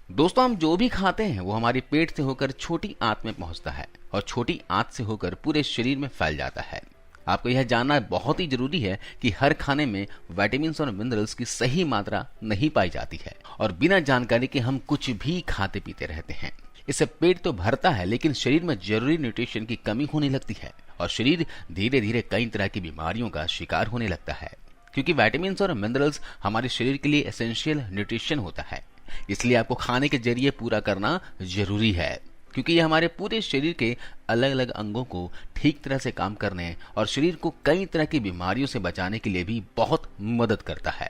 दोस्तों, हम जो भी खाते हैं वो हमारे पेट से होकर छोटी आंत में पहुंचता है और छोटी आंत से होकर पूरे शरीर में फैल जाता है। आपको यह जानना बहुत ही जरूरी है कि हर खाने में विटामिन्स और मिनरल्स की सही मात्रा नहीं पाई जाती है और बिना जानकारी के हम कुछ भी खाते पीते रहते हैं। इससे पेट तो भरता है लेकिन शरीर में जरूरी न्यूट्रिशन की कमी होने लगती है और शरीर धीरे धीरे कई तरह की बीमारियों का शिकार होने लगता है, क्योंकि विटामिन्स और मिनरल्स हमारे शरीर के लिए एसेंशियल न्यूट्रिशन होता है। इसलिए आपको खाने के जरिए पूरा करना जरूरी है, क्योंकि ये हमारे पूरे शरीर के अलग अलग अंगों को ठीक तरह से काम करने और शरीर को कई तरह की बीमारियों से बचाने के लिए भी बहुत मदद करता है।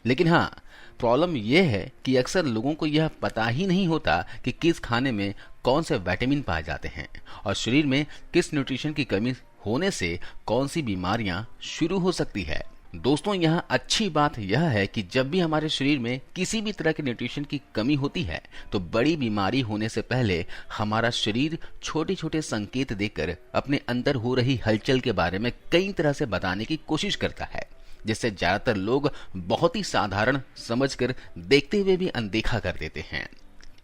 लेकिन हाँ, प्रॉब्लम यह है कि अक्सर लोगों को यह पता ही नहीं होता कि किस खाने में कौन से विटामिन पाए जाते हैं और शरीर में किस न्यूट्रिशन की कमी होने से कौन सी बीमारियां शुरू हो सकती है। दोस्तों, यहाँ अच्छी बात यह है कि जब भी हमारे शरीर में किसी भी तरह के न्यूट्रिशन की कमी होती है तो बड़ी बीमारी होने से पहले हमारा शरीर छोटे छोटे संकेत देकर अपने अंदर हो रही हलचल के बारे में कई तरह से बताने की कोशिश करता है, जिससे ज्यादातर लोग बहुत ही साधारण समझकर देखते हुए भी अनदेखा कर देते हैं।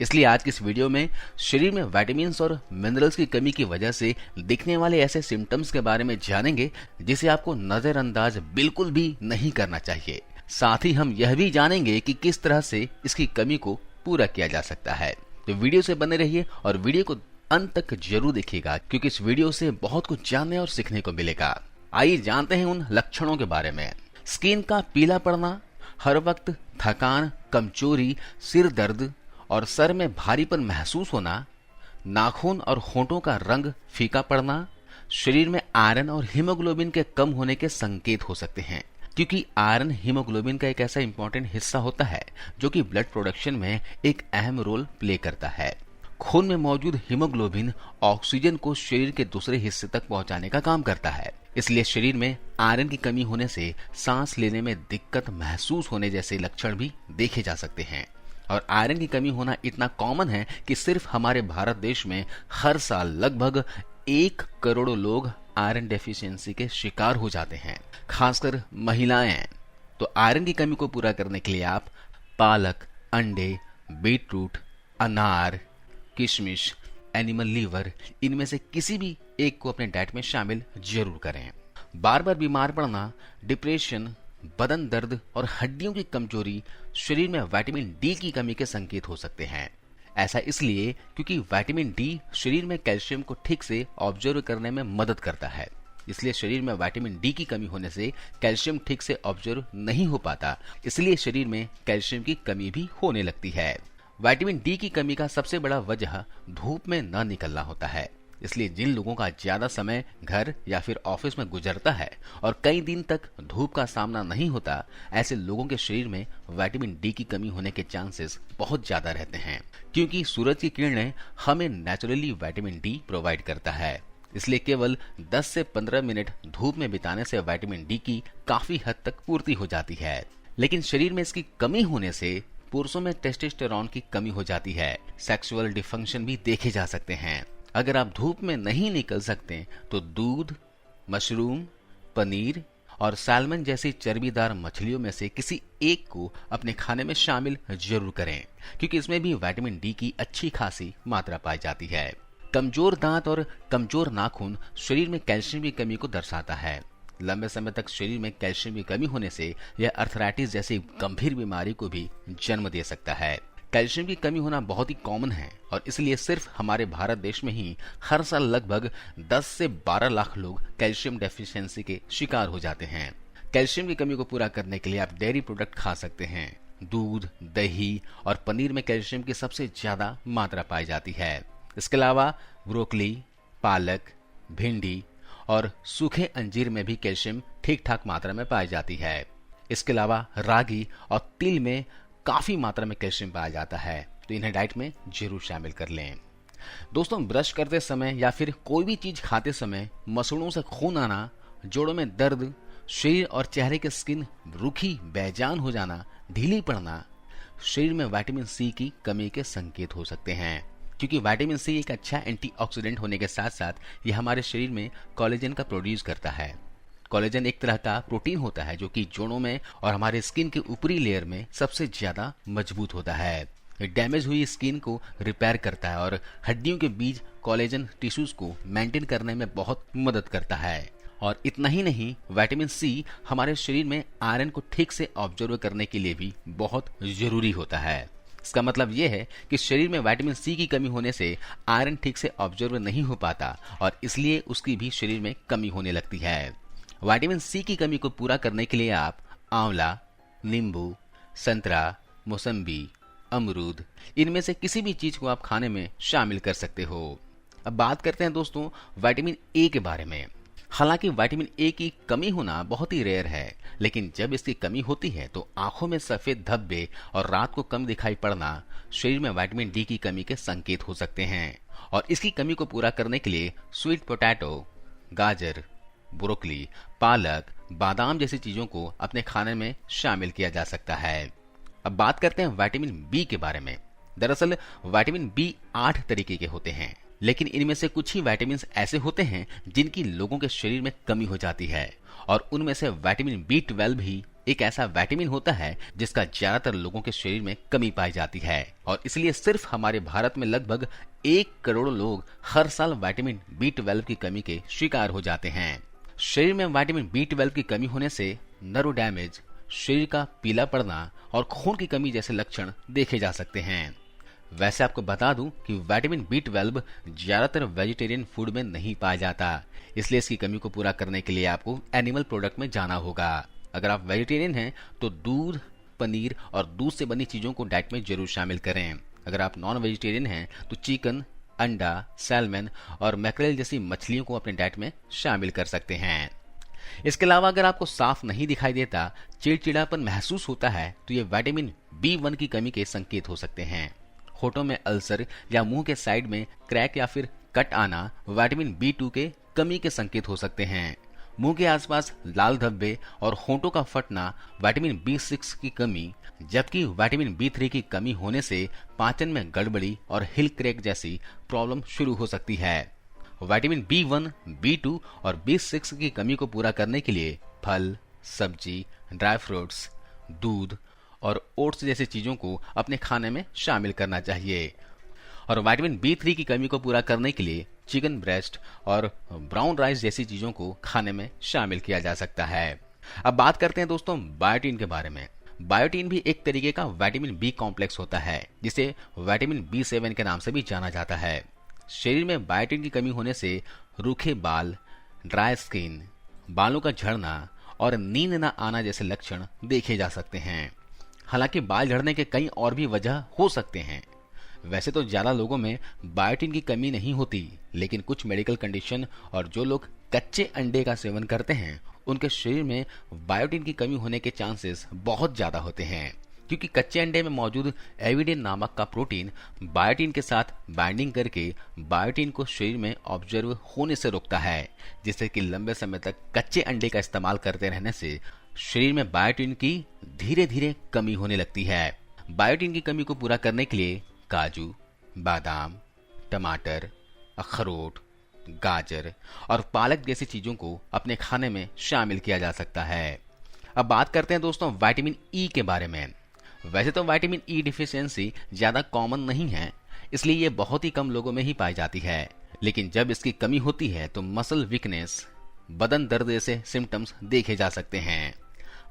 इसलिए आज की इस वीडियो में शरीर में विटामिन्स और मिनरल्स की कमी की वजह से दिखने वाले ऐसे सिम्टम्स के बारे में जानेंगे जिसे आपको नजरअंदाज बिल्कुल भी नहीं करना चाहिए। साथ ही हम यह भी जानेंगे कि किस तरह से इसकी कमी को पूरा किया जा सकता है। तो वीडियो से बने रहिए और वीडियो को अंत तक जरूर देखिएगा, क्योंकि इस वीडियो से बहुत कुछ जानने और सीखने को मिलेगा। आइए जानते हैं उन लक्षणों के बारे में। स्किन का पीला पड़ना, हर वक्त थकान, कमजोरी, सिर दर्द और सर में भारीपन महसूस होना, नाखून और होंठों का रंग फीका पड़ना, शरीर में आयरन और हीमोग्लोबिन के कम होने के संकेत हो सकते हैं, क्योंकि आयरन हीमोग्लोबिन का एक ऐसा इंपॉर्टेंट हिस्सा होता है जो कि ब्लड प्रोडक्शन में एक अहम रोल प्ले करता है। खून में मौजूद हीमोग्लोबिन ऑक्सीजन को शरीर के दूसरे हिस्से तक पहुंचाने का काम करता है। इसलिए शरीर में आयरन की कमी होने से सांस लेने में दिक्कत महसूस होने जैसे लक्षण भी देखे जा सकते हैं। और आयरन की कमी होना इतना कॉमन है कि सिर्फ हमारे भारत देश में हर साल लगभग 1 करोड़ लोग आयरन डेफिशिएंसी के शिकार हो जाते हैं, खासकर महिलाएं। तो आयरन की कमी को पूरा करने के लिए आप पालक, अंडे, बीटरूट, अनार, किशमिश, एनिमल लीवर, इनमें से किसी भी एक को अपने डाइट में शामिल जरूर करें। बार बार बीमार पड़ना, डिप्रेशन, बदन दर्द और हड्डियों की कमजोरी शरीर में विटामिन डी की कमी के संकेत हो सकते हैं। ऐसा इसलिए क्योंकि विटामिन डी शरीर में कैल्शियम को ठीक से ऑब्जर्व करने में मदद करता है। इसलिए शरीर में विटामिन डी की कमी होने से कैल्शियम ठीक से ऑब्जर्व नहीं हो पाता, इसलिए शरीर में कैल्शियम की कमी भी होने लगती है। विटामिन डी की कमी का सबसे बड़ा वजह धूप में न निकलना होता है। इसलिए जिन लोगों का ज्यादा समय घर या फिर ऑफिस में गुजरता है और कई दिन तक धूप का सामना नहीं होता, ऐसे लोगों के शरीर में विटामिन डी की कमी होने के चांसेस बहुत ज्यादा रहते हैं, क्योंकि सूरज की किरणें हमें नेचुरली विटामिन डी प्रोवाइड करता है। इसलिए केवल 10 से 15 मिनट धूप में बिताने से विटामिन डी की काफी हद तक पूर्ति हो जाती है। लेकिन शरीर में इसकी कमी होने से पुरुषों में टेस्टोस्टेरोन की कमी हो जाती है, सेक्सुअल डिफंक्शन भी देखे जा सकते हैं। अगर आप धूप में नहीं निकल सकते तो दूध, मशरूम, पनीर और सैल्मन जैसी चर्बीदार मछलियों में से किसी एक को अपने खाने में शामिल जरूर करें, क्योंकि इसमें भी विटामिन डी की अच्छी खासी मात्रा पाई जाती है। कमजोर दांत और कमजोर नाखून शरीर में कैल्शियम की कमी को दर्शाता है। लंबे समय तक शरीर में कैल्शियम की कमी होने से यह अर्थराइटिस जैसी गंभीर बीमारी को भी जन्म दे सकता है। कैल्शियम की कमी होना बहुत ही कॉमन है और इसलिए सिर्फ हमारे भारत देश में ही हर साल लगभग 10 से 12 लाख लोग कैल्शियम डेफिशिएंसी के शिकार हो जाते हैं। कैल्शियम की कमी को पूरा करने के लिए आप डेयरी प्रोडक्ट खा सकते हैं। दूध, दही और पनीर में कैल्शियम की सबसे ज्यादा मात्रा पाई जाती है। इसके अलावा ब्रोकली, पालक, भिंडी और सूखे अंजीर में भी कैल्शियम ठीक ठाक मात्रा में पाई जाती है। इसके अलावा रागी और तिल में काफी मात्रा में कैल्शियम पाया जाता है, तो इन्हें डाइट में जरूर शामिल कर लें। दोस्तों, ब्रश करते समय या फिर कोई भी चीज खाते समय मसूड़ों से खून आना, जोड़ों में दर्द, शरीर और चेहरे की स्किन रूखी बेजान हो जाना, ढीली पड़ना शरीर में विटामिन सी की कमी के संकेत हो सकते हैं, क्योंकि विटामिन सी एक अच्छा एंटीऑक्सीडेंट होने के साथ साथ यह हमारे शरीर में कोलेजन का प्रोड्यूस करता है। कोलेजन एक तरह का प्रोटीन होता है जो कि जोड़ों में और हमारे स्किन के ऊपरी लेयर में सबसे ज्यादा मजबूत होता है। डैमेज हुई स्किन को रिपेयर करता है और हड्डियों के बीच कोलेजन टिश्यूज को मेंटेन करने में बहुत मदद करता है। और इतना ही नहीं, विटामिन सी हमारे शरीर में आयरन को ठीक से ऑब्जर्व करने के लिए भी बहुत जरूरी होता है। इसका मतलब यह है कि शरीर में विटामिन सी की कमी होने से आयरन ठीक से ऑब्जर्व नहीं हो पाता और इसलिए उसकी भी शरीर में कमी होने लगती है। विटामिन सी की कमी को पूरा करने के लिए आप आंवला, नींबू, संतरा, मौसम्बी, अमरूद, इनमें से किसी भी चीज को आप खाने में शामिल कर सकते हो। अब बात करते हैं दोस्तों विटामिन ए के बारे में। हालांकि विटामिन ए की कमी होना बहुत ही रेयर है, लेकिन जब इसकी कमी होती है तो आंखों में सफेद धब्बे और रात को कम दिखाई पड़ना शरीर में विटामिन डी की कमी के संकेत हो सकते हैं। और इसकी कमी को पूरा करने के लिए स्वीट पोटैटो, गाजर, ब्रोकली, पालक, बादाम जैसी चीजों को अपने खाने में शामिल किया जा सकता है। अब बात करते हैं विटामिन बी के बारे में। दरअसल विटामिन बी 8 तरीके के होते हैं, लेकिन इनमें से कुछ ही विटामिन ऐसे होते हैं जिनकी लोगों के शरीर में कमी हो जाती है और उनमें से विटामिन बी 12 भी एक ऐसा विटामिन होता है जिसका ज्यादातर लोगों के शरीर में कमी पाई जाती है और इसलिए सिर्फ हमारे भारत में लगभग 1 करोड़ लोग हर साल विटामिन बी 12 की कमी के शिकार हो जाते हैं। शरीर में विटामिन बी 12 की कमी होने से नर्व डैमेज, शरीर का पीला पड़ना और खून की कमी जैसे लक्षण देखे जा सकते हैं। वैसे आपको बता दूं कि विटामिन बी 12 ज्यादातर वेजिटेरियन फूड में नहीं पाया जाता, इसलिए इसकी कमी को पूरा करने के लिए आपको एनिमल प्रोडक्ट में जाना होगा। अगर आप वेजिटेरियन हैं तो दूध, पनीर और दूध से बनी चीजों को डाइट में जरूर शामिल करें। अगर आप नॉन वेजिटेरियन हैं तो चिकन, अंडा, सैल्मन और मैक्रेल जैसी मछलियों को अपने डाइट में शामिल कर सकते हैं। इसके अलावा अगर आपको साफ नहीं दिखाई देता, चिड़चिड़ापन महसूस होता है तो ये विटामिन बी 1 की कमी के संकेत हो सकते हैं। होठों में अल्सर या मुंह के साइड में क्रैक या फिर कट आना विटामिन बी 2 के कमी के संकेत हो सकते हैं। मुंह के आसपास लाल धब्बे और होठों का फटना विटामिन बी 6 की कमी, जबकि विटामिन बी 3 की कमी होने से पाचन में गड़बड़ी और हिल क्रैक जैसी प्रॉब्लम शुरू हो सकती है। विटामिन बी 1, बी 2 और बी 6 की कमी को पूरा करने के लिए फल, सब्जी, ड्राई फ्रूट्स, दूध और ओट्स जैसी चीजों को अपने खाने में शामिल करना चाहिए। और विटामिन बी 3 की कमी को पूरा करने के लिए चिकन ब्रेस्ट और ब्राउन राइस जैसी चीजों को खाने में शामिल किया जा सकता है। अब बात करते हैं दोस्तों बायोटीन के बारे में। बायोटीन भी एक तरीके का विटामिन बी कॉम्प्लेक्स होता है, जिसे विटामिन बी 7 के नाम से भी जाना जाता है। शरीर में बायोटीन की कमी होने से रूखे बाल, ड्राई स्किन, बालों का झड़ना और नींद न आना जैसे लक्षण देखे जा सकते हैं। हालांकि बाल झड़ने के कई और भी वजह हो सकते हैं। वैसे तो ज्यादा लोगों में बायोटीन की कमी नहीं होती, लेकिन कुछ मेडिकल कंडीशन और जो लोग कच्चे अंडे का सेवन करते हैं उनके शरीर में बायोटीन की कमी होने के चांसेस बहुत ज्यादा होते हैं, क्योंकि कच्चे अंडे में मौजूद एविडेन नामक का प्रोटीन बायोटीन के साथ बाइंडिंग करके बायोटीन को शरीर में ऑब्जर्व होने से रोकता है, जिससे कि लंबे समय तक कच्चे अंडे का इस्तेमाल करते रहने से शरीर में बायोटीन की धीरे धीरे कमी होने लगती है। बायोटीन की कमी को पूरा करने के लिए काजू, बादाम, टमाटर, अखरोट, गाजर और पालक जैसी चीजों को अपने खाने में शामिल किया जा सकता है। अब बात करते हैं दोस्तों विटामिन ई के बारे में। वैसे तो विटामिन ई डिफिशियंसी ज्यादा कॉमन नहीं है, इसलिए ये बहुत ही कम लोगों में ही पाई जाती है, लेकिन जब इसकी कमी होती है तो मसल वीकनेस, बदन दर्द जैसे सिम्टम्स देखे जा सकते हैं।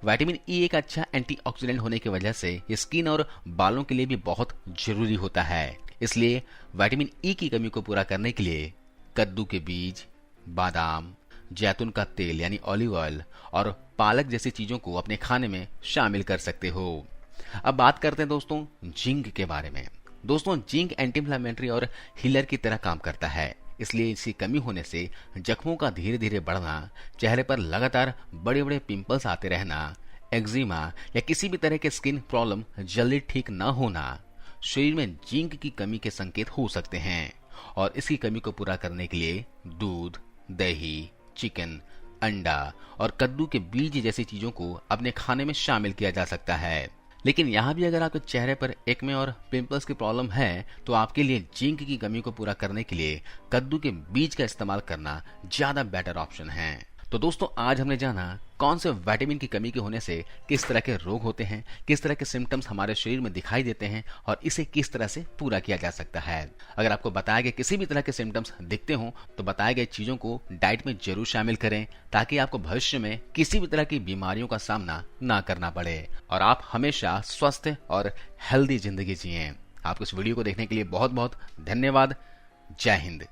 विटामिन ई एक अच्छा एंटीऑक्सीडेंट होने की वजह से स्किन और बालों के लिए भी बहुत जरूरी होता है, इसलिए विटामिन ई की कमी को पूरा करने के लिए कद्दू के बीज, बादाम, जैतून का तेल यानी ऑलिव ऑयल और पालक जैसी चीजों को अपने खाने में शामिल कर सकते हो। अब बात करते हैं दोस्तों जिंक के बारे में। दोस्तों जिंक एंटी इंफ्लेमेटरी और हीलर की तरह काम करता है, इसलिए इसकी कमी होने से जख्मों का धीरे धीरे बढ़ना, चेहरे पर लगातार बड़े बड़े पिंपल्स आते रहना, एक्जिमा या किसी भी तरह के स्किन प्रॉब्लम जल्दी ठीक न होना शरीर में जिंक की कमी के संकेत हो सकते हैं। और इसकी कमी को पूरा करने के लिए दूध, दही, चिकन, अंडा और कद्दू के बीज जैसी चीजों को अपने खाने में शामिल किया जा सकता है। लेकिन यहाँ भी अगर आपके चेहरे पर एक्ने और पिंपल्स की प्रॉब्लम है तो आपके लिए जिंक की कमी को पूरा करने के लिए कद्दू के बीज का इस्तेमाल करना ज्यादा बेटर ऑप्शन है। तो दोस्तों आज हमने जाना कौन से विटामिन की कमी के होने से किस तरह के रोग होते हैं, किस तरह के सिम्टम्स हमारे शरीर में दिखाई देते हैं और इसे किस तरह से पूरा किया जा सकता है। अगर आपको बताए गए किसी भी तरह के सिम्टम्स दिखते हों तो बताए गए चीजों को डाइट में जरूर शामिल करें ताकि आपको भविष्य में किसी भी तरह की बीमारियों का सामना ना करना पड़े और आप हमेशा स्वस्थ और हेल्दी जिंदगी जिएं। आपको इस वीडियो को देखने के लिए बहुत बहुत धन्यवाद। जय हिंद।